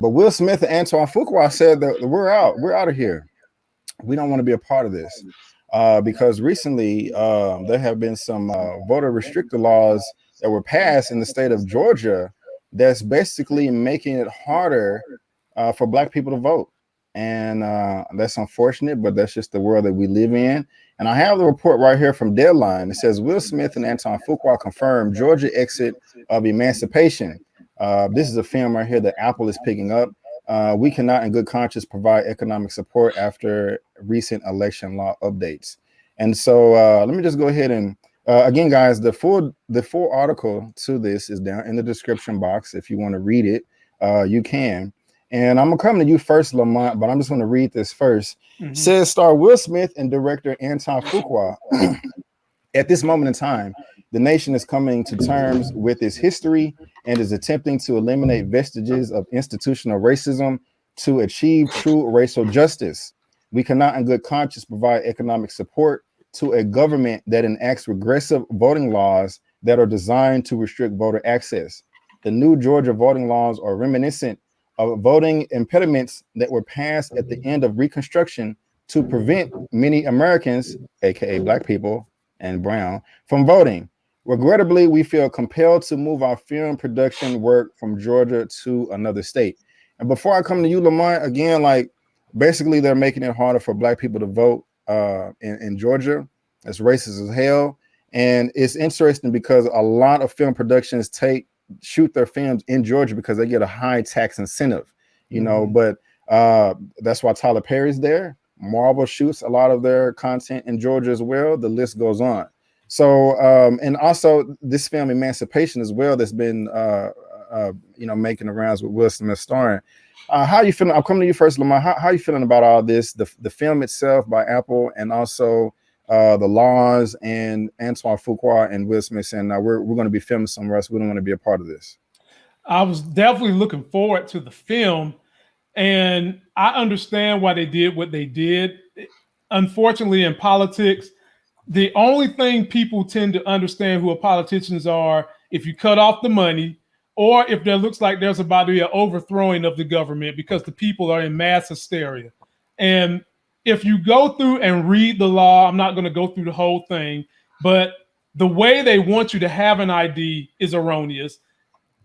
But Will Smith and Antoine Fuqua said that we're out of here. We don't want to be a part of this. Because recently there have been some voter restrictor laws that were passed in the state of Georgia that's basically making it harder for Black people to vote. And that's unfortunate, but that's just the world that we live in. And I have the report right here from Deadline. It says Will Smith and Antoine Fuqua confirmed Georgia exit of Emancipation. This is a film right here that Apple is picking up. We cannot in good conscience provide economic support after recent election law updates. And so let me just go ahead and again, guys, the full article to this is down in the description box. If you want to read it, you can. And I'm gonna come to you first, Lamont, but I'm just going to read this first. Says star Will Smith and director Antoine Fuqua. At this moment in time, the nation is coming to terms with its history and is attempting to eliminate vestiges of institutional racism to achieve true racial justice. We cannot in good conscience provide economic support to a government that enacts regressive voting laws that are designed to restrict voter access. The new Georgia voting laws are reminiscent of voting impediments that were passed at the end of Reconstruction to prevent many Americans, aka Black people and brown, from voting. Regrettably, we feel compelled to move our film production work from Georgia to another state. And before I come to you, Lamont, again, like basically they're making it harder for Black people to vote in Georgia. It's racist as hell. And it's interesting because a lot of film productions shoot their films in Georgia because they get a high tax incentive, you know, but that's why Tyler Perry's there. Marvel shoots a lot of their content in Georgia as well. The list goes on. So, and also this film Emancipation as well, that's been, you know, making the rounds with Will Smith starring. How are you feeling? I'm coming to you first, Lamar. How are you feeling about all this? The film itself by Apple, and also the laws, and Antoine Fuqua and Will Smith saying, "Now we're going to be filming somewhere else. We don't want to be a part of this." I was definitely looking forward to the film, and I understand why they did what they did. Unfortunately, in politics, the only thing people tend to understand who politicians are if you cut off the money, or if there looks like there's about to be an overthrowing of the government because the people are in mass hysteria. And if you go through and read the law, I'm not going to go through the whole thing, but the way they want you to have an ID is erroneous.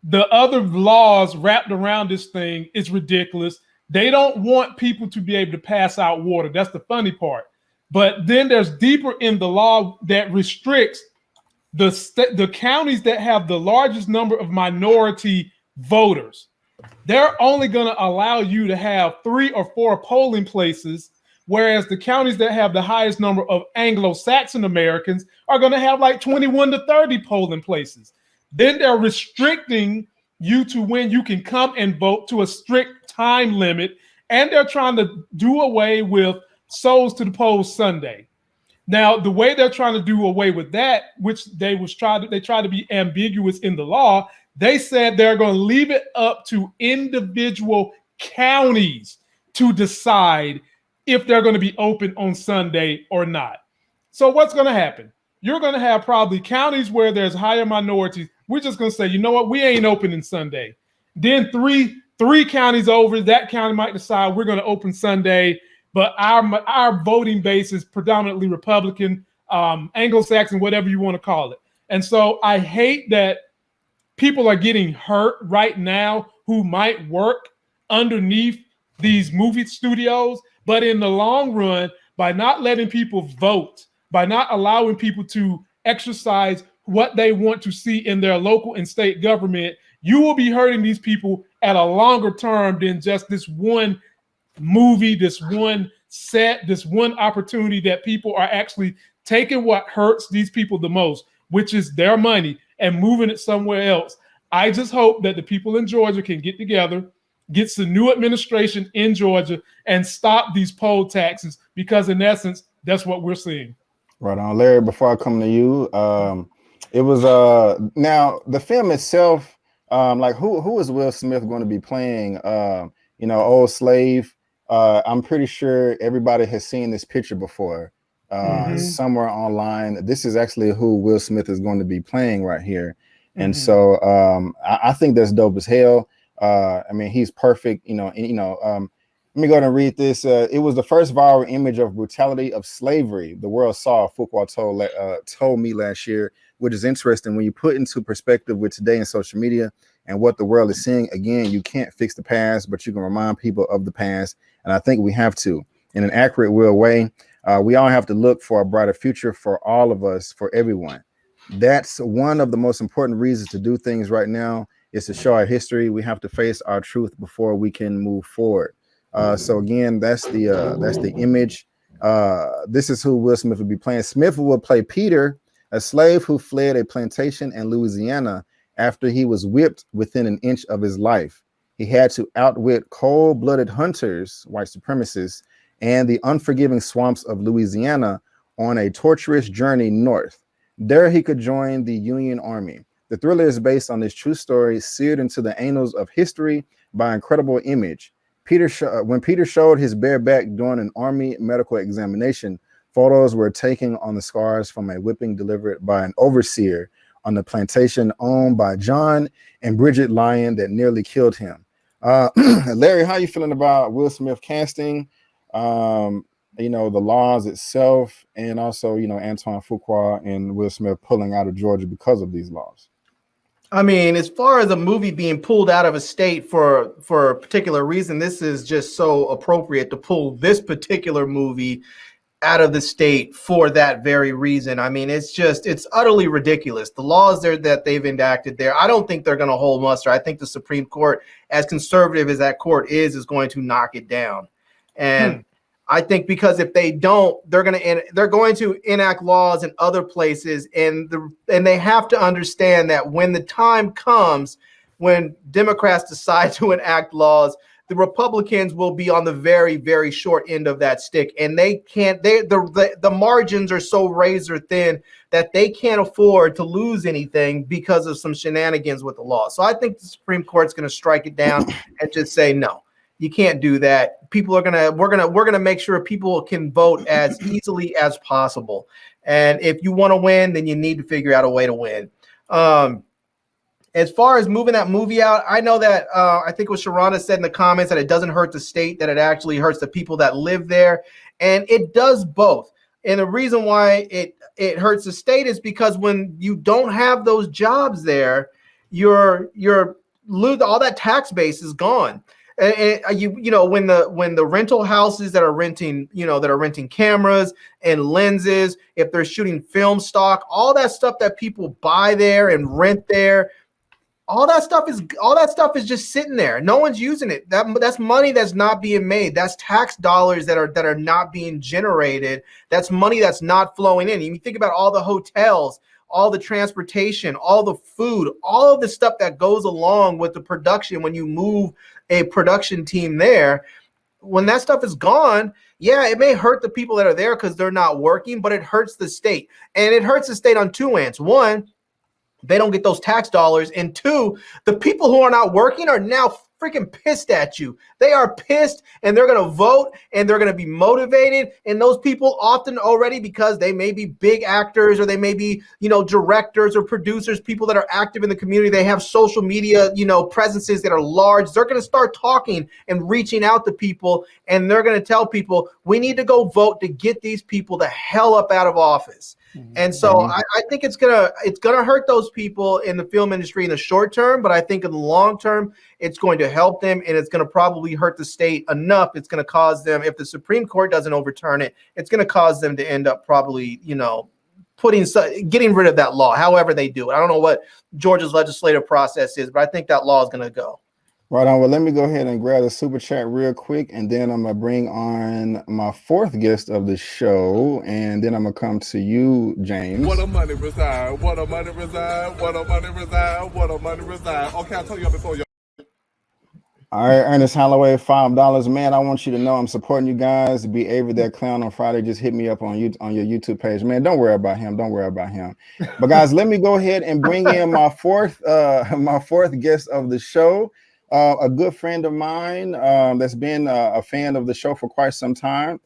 The other laws wrapped around this thing is ridiculous. They don't want people to be able to pass out water. That's the funny part. But then there's deeper in the law that restricts the counties that have the largest number of minority voters. They're only going to allow you to have 3 or 4 polling places, whereas the counties that have the highest number of Anglo-Saxon Americans are going to have like 21 to 30 polling places. Then they're restricting you to when you can come and vote to a strict time limit, and they're trying to do away with Souls to the Polls Sunday. Now, the way they're trying to do away with that, which they try to be ambiguous in the law, they said they're going to leave it up to individual counties to decide if they're going to be open on Sunday or not. So what's going to happen? You're going to have probably counties where there's higher minorities. We're just going to say, you know what, we ain't opening Sunday. Then three counties over, that county might decide we're going to open Sunday, but our voting base is predominantly Republican, Anglo-Saxon, whatever you want to call it. And so I hate that people are getting hurt right now who might work underneath these movie studios. But in the long run, by not letting people vote, by not allowing people to exercise what they want to see in their local and state government, you will be hurting these people at a longer term than just this one movie, this one set, this one opportunity that people are actually taking what hurts these people the most, which is their money, and moving it somewhere else. I just hope that the people in Georgia can get together, get some new administration in Georgia, and stop these poll taxes, because in essence, that's what we're seeing. Right on. Larry, before I come to you, it was now the film itself, like who is Will Smith going to be playing? You know, old slave. I'm pretty sure everybody has seen this picture before somewhere online. This is actually who Will Smith is going to be playing right here. And so I think that's dope as hell. I mean, he's perfect, you know. And, you know, let me go ahead and read this. It was the first viral image of brutality of slavery the world saw, Fuqua told me last year, which is interesting when you put into perspective with today in social media and what the world is seeing. Again, you can't fix the past, but you can remind people of the past. And I think we have to, in an accurate, real way. We all have to look for a brighter future for all of us, for everyone. That's one of the most important reasons to do things right now, is to show our history. We have to face our truth before we can move forward. So again, that's the image. This is who Will Smith would be playing. Smith will play Peter, a slave who fled a plantation in Louisiana after he was whipped within an inch of his life. He had to outwit cold-blooded hunters, white supremacists, and the unforgiving swamps of Louisiana on a torturous journey north. There he could join the Union Army. The thriller is based on this true story, seared into the annals of history by incredible image. When Peter showed his bare back during an army medical examination, photos were taken on the scars from a whipping delivered by an overseer on the plantation owned by John and Bridget Lyon that nearly killed him. Larry, how are you feeling about Will Smith casting? You know, the laws itself, and also, you know, Antoine Fuqua and Will Smith pulling out of Georgia because of these laws. I mean, as far as a movie being pulled out of a state for a particular reason, this is just so appropriate to pull this particular movie out of the state for that very reason. I mean, it's utterly ridiculous. The laws there that they've enacted there, I don't think they're going to hold muster. I think the Supreme Court, as conservative as that court is going to knock it down. And I think because if they don't, they're going to enact laws in other places, and they have to understand that when the time comes, when Democrats decide to enact laws, the Republicans will be on the very, very short end of that stick, and the margins are so razor thin that they can't afford to lose anything because of some shenanigans with the law. So I think the Supreme Court's going to strike it down and just say no. You can't do that. We're gonna make sure people can vote as easily as possible. And if you want to win, then you need to figure out a way to win. As far as moving that movie out, I know that I think what Sharronda said in the comments, that it doesn't hurt the state, that it actually hurts the people that live there, and it does both. And the reason why it hurts the state is because when you don't have those jobs there, all that tax base is gone. And you know, when the rental houses that are renting cameras and lenses, if they're shooting film stock, all that stuff that people buy there and rent there, all that stuff is just sitting there. No one's using it. That's money that's not being made. That's tax dollars that are not being generated. That's money that's not flowing in. You think about all the hotels, all the transportation, all the food, all of the stuff that goes along with the production when you move a production team there. When that stuff is gone, yeah, it may hurt the people that are there because they're not working, but it hurts the state. And it hurts the state on two ends. One, they don't get those tax dollars. And two, the people who are not working are now freaking pissed at you. They are pissed, and they're going to vote, and they're going to be motivated. And those people often already, because they may be big actors, or they may be, directors or producers, people that are active in the community. They have social media, presences that are large. They're going to start talking and reaching out to people, and they're going to tell people, we need to go vote to get these people the hell up out of office. And so I think it's gonna hurt those people in the film industry in the short term, but I think in the long term, it's going to help them, and it's going to probably hurt the state enough. It's going to cause them, if the Supreme Court doesn't overturn it, it's going to cause them to end up probably, getting rid of that law, however they do it. I don't know what Georgia's legislative process is, but I think that law is going to go. Right on. Well, let me go ahead and grab the super chat real quick, and then I'm going to bring on my fourth guest of the show, and then I'm going to come to you, James. What a money reside, what a money reside, what a money reside, what a money reside. Okay, I told you before. All right, Ernest Holloway, $5. Man, I want you to know I'm supporting you guys. Be Avery that clown on Friday. Just hit me up on your YouTube page. Man, don't worry about him. Don't worry about him. But guys, let me go ahead and bring in my fourth guest of the show. A good friend of mine that's been a fan of the show for quite some time.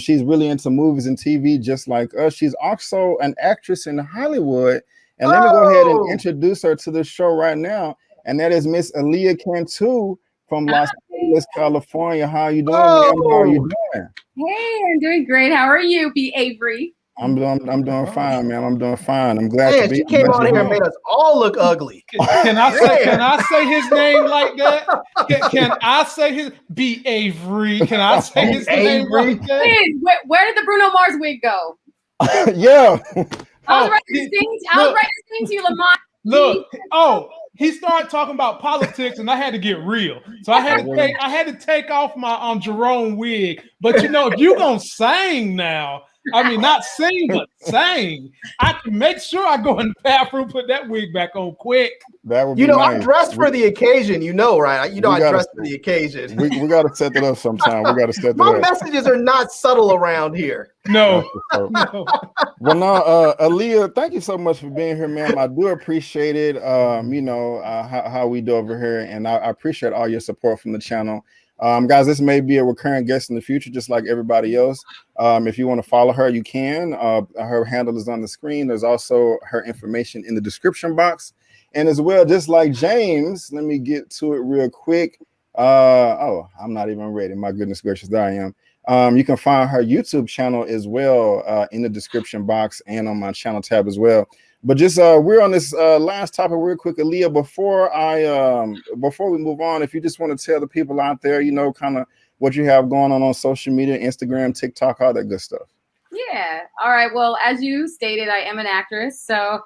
She's really into movies and TV just like us. She's also an actress in Hollywood. And let me go ahead and introduce her to the show right now. and that is Miss Elia Cantu from Los Angeles, California. How are you doing, Oh. ma'am? How are you doing? Hey, I'm doing great. How are you, B. Avery? I'm doing fine, man. I'm doing fine. I'm glad to Man, be. she came on here and made us all look ugly. Can I say his name like that? Can I say his B. Avery? Can I say his name like that? Wait, where did the Bruno Mars wig go? Yeah. I was writing this thing to you, Lamont. Look, he started talking about politics, and I had to get real. So I had to take off my Jerome wig. But you know, if you gonna sing now, I mean not sing, but sing, I can make sure I go in the bathroom, put that wig back on quick. That would be nice. I'm dressed for the occasion, right? I dressed for the occasion. We got to set that up sometime. We got to set that My up. messages are not subtle around here. No. Well, no, Aaliyah, thank you so much for being here, ma'am. I do appreciate it. How we do over here, and I appreciate all your support from the channel. Guys, this may be a recurring guest in the future, just like everybody else. If you want to follow her, you can. Her handle is on the screen. There's also her information in the description box. And as well, just like James, let me get to it real quick. I'm not even ready. My goodness gracious, there I am. You can find her YouTube channel as well in the description box and on my channel tab as well. But just we're on this last topic real quick, Aaliyah. Before we move on, if you just want to tell the people out there, kind of what you have going on social media, Instagram, TikTok, all that good stuff. Yeah. All right. Well, as you stated, I am an actress, so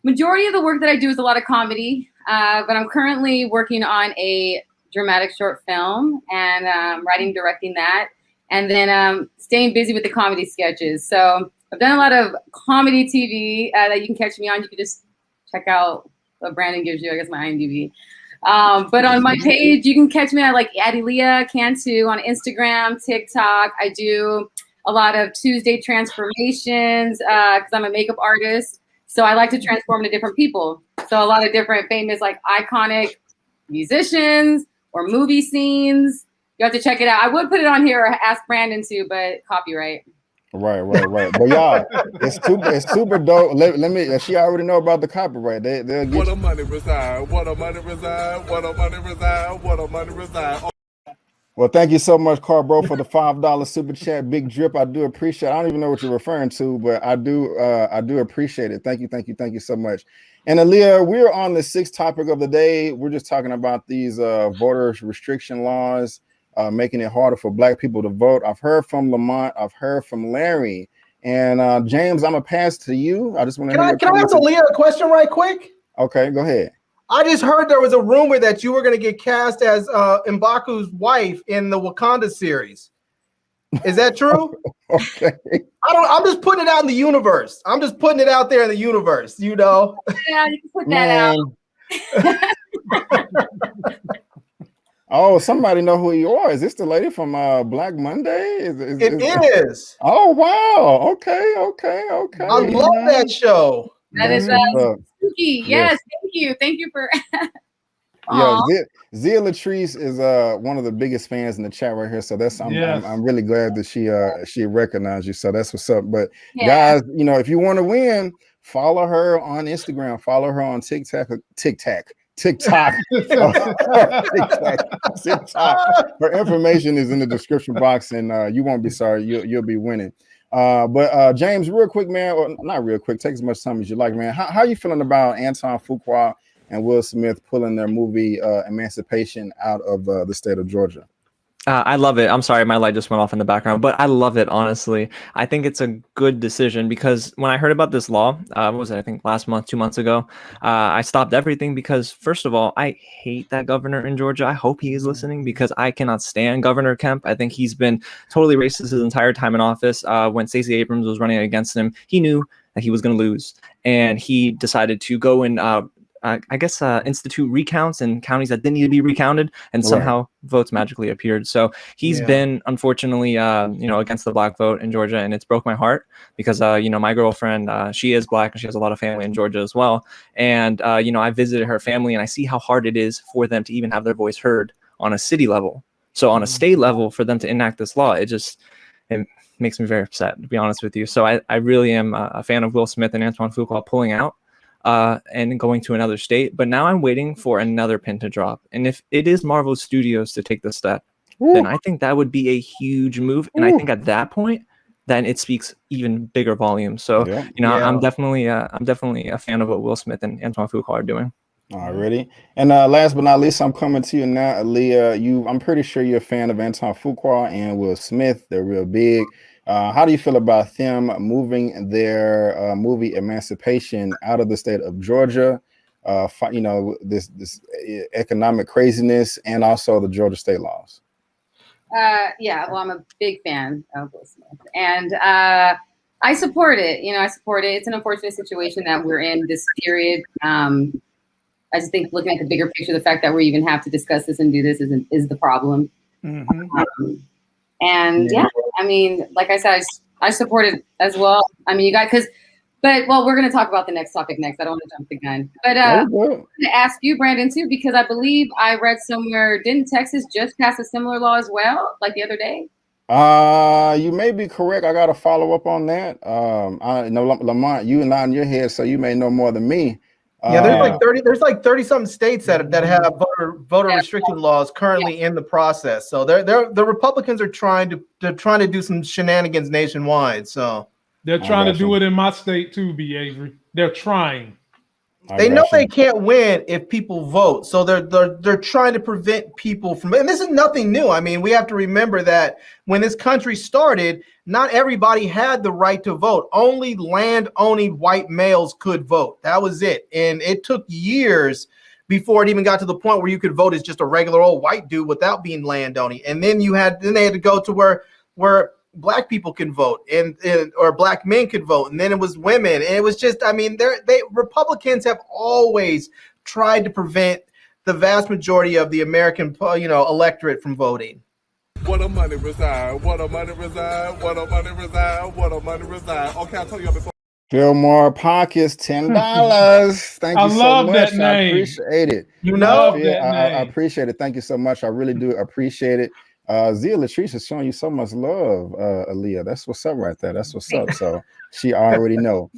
majority of the work that I do is a lot of comedy. But I'm currently working on a dramatic short film and writing, directing that, and then staying busy with the comedy sketches. So I've done a lot of comedy TV that you can catch me on. You can just check out what Brandon gives you, I guess, my IMDb. But on my page, you can catch me at Elia Cantu on Instagram, TikTok. I do a lot of Tuesday transformations because I'm a makeup artist. So I like to transform into different people. So a lot of different famous, iconic musicians or movie scenes. You have to check it out. I would put it on here or ask Brandon to, but copyright. Right. But y'all, it's super dope. Let me. She already know about the copyright. They'll get. What a money reside. What a money reside. What a money reside. What a money reside. Well, thank you so much, Carbro, for the $5 super chat. Big drip. I do appreciate it. I don't even know what you're referring to, but I do appreciate it. Thank you so much. And Aaliyah, we're on the sixth topic of the day. We're just talking about these voter restriction laws, making it harder for Black people to vote. I've heard from Lamont. I've heard from Larry. And James, I'm gonna pass to you. I just want to. Can I ask Aaliyah a question right quick? Okay, go ahead. I just heard there was a rumor that you were going to get cast as M'Baku's wife in the Wakanda series. Is that true? Okay. I'm just putting it out in the universe. I'm just putting it out there in the universe, Yeah, you can put that out. Oh, somebody know who you are. Is this the lady from Black Monday? It is. Oh, wow. Okay. I love that show. That is spooky. Yes, thank you for. Yeah, Zia Latrice is one of the biggest fans in the chat right here. So I'm really glad that she recognized you. So that's what's up. But guys, if you want to win, follow her on Instagram, follow her on TikTok. Her information is in the description box, and you won't be sorry. You'll be winning. But James, real quick, man, or not real quick, take as much time as you like, man. How are you feeling about Antoine Fuqua and Will Smith pulling their movie Emancipation out of the state of Georgia? I love it. I'm sorry, my light just went off in the background, but I love it, honestly. I think it's a good decision because when I heard about this law, what was it, I think last month, 2 months ago, I stopped everything because, first of all, I hate that governor in Georgia. I hope he is listening because I cannot stand Governor Kemp. I think he's been totally racist his entire time in office. When Stacey Abrams was running against him, he knew that he was going to lose, and he decided to go and institute recounts in counties that didn't need to be recounted, and somehow votes magically appeared. So he's been, unfortunately, against the Black vote in Georgia, and it's broke my heart because, my girlfriend, she is Black and she has a lot of family in Georgia as well. And, I visited her family and I see how hard it is for them to even have their voice heard on a city level. So on a state level, for them to enact this law, it makes me very upset, to be honest with you. So I really am a fan of Will Smith and Antoine Fuqua pulling out. and going to another state. But now I'm waiting for another pin to drop. And if it is Marvel Studios to take the step, then I think that would be a huge move. And I think at that point, then it speaks even bigger volumes. So, I'm definitely a fan of what Will Smith and Antoine Fuqua are doing. Already. And last but not least, I'm coming to you now, Aaliyah. I'm pretty sure you're a fan of Antoine Fuqua and Will Smith. They're real big. How do you feel about them moving their movie Emancipation out of the state of Georgia? This economic craziness and also the Georgia state laws. Well, I'm a big fan of Will Smith, and I support it. I support it. It's an unfortunate situation that we're in this period. I just think looking at the bigger picture, the fact that we even have to discuss this and do this is the problem. Mm-hmm. I mean, like I said, I support it as well. I mean, we're going to talk about the next topic next. I don't want to jump the gun, but I'm going to ask you, Brandon, too, because I believe I read somewhere, didn't Texas just pass a similar law as well, like the other day? You may be correct. I got to follow up on that. I know Lamont, you and I in your head, so you may know more than me. Yeah, there's like 30 something states that have voter restriction laws currently in the process. So the Republicans are trying to do some shenanigans nationwide. So they're trying to do it in my state too, B. Avery. They're trying. They know they can't win if people vote. So they're trying to prevent people from, and this is nothing new. I mean, we have to remember that when this country started, not everybody had the right to vote. Only land-owning white males could vote. That was it. And it took years before it even got to the point where you could vote as just a regular old white dude without being land-owning. And then they had to go to where Black people can vote or Black men could vote, and then it was women, and it was just, I mean, Republicans have always tried to prevent the vast majority of the American electorate from voting. What a money reside, what a money reside, what a money reside, what a money reside. Okay, I'll tell you before. Fillmore Pockets, $10. Thank you so much. I appreciate it. I appreciate it. Thank you so much. I really do appreciate it. Zia Latrice is showing you so much love, Aaliyah. That's what's up right there. That's what's up. So she already know.